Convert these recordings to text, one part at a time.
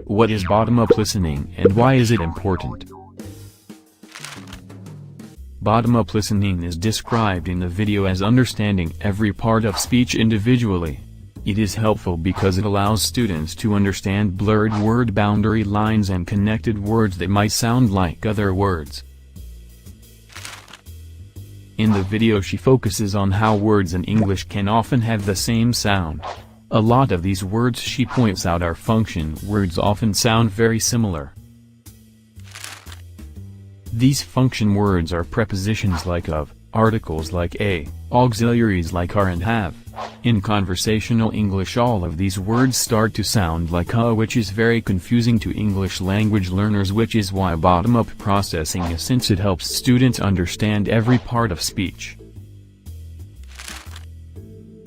What is bottom-up listening and why is it important? Bottom-up listening is described in the video as understanding every part of speech individually. It is helpful because it allows students to understand blurred word boundary lines and connected words that might sound like other words. In the video she focuses on how words in English can often have the same sound. A lot of these words she points out are function words often sound very similar. These function words are prepositions like of, articles like a, auxiliaries like are and have. In conversational English all of these words start to sound like which is very confusing to English language learners, which is why bottom-up processing is, since it helps students understand every part of speech.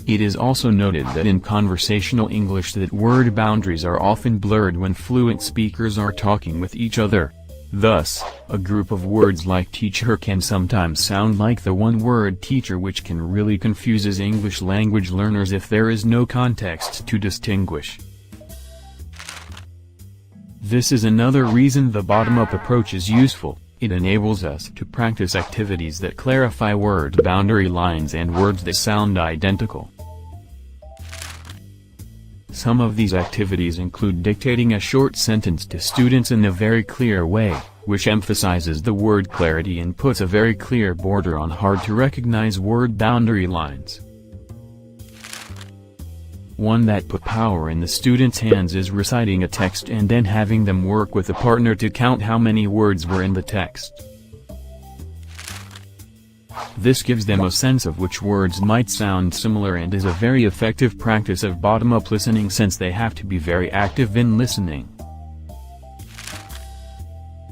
It is also noted that in conversational English that word boundaries are often blurred when fluent speakers are talking with each other. Thus, a group of words like teacher can sometimes sound like the one-word teacher, which can really confuses English language learners if there is no context to distinguish. This is another reason the bottom-up approach is useful. It enables us to practice activities that clarify word boundary lines and words that sound identical. Some of these activities include dictating a short sentence to students in a very clear way, which emphasizes the word clarity and puts a very clear border on hard-to-recognize word boundary lines. One that put power in the students' hands is reciting a text and then having them work with a partner to count how many words were in the text. This gives them a sense of which words might sound similar and is a very effective practice of bottom-up listening, since they have to be very active in listening.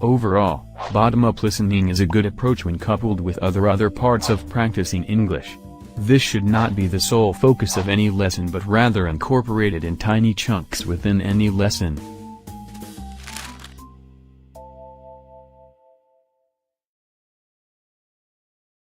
Overall, bottom-up listening is a good approach when coupled with other parts of practicing English. This should not be the sole focus of any lesson, but rather incorporated in tiny chunks within any lesson.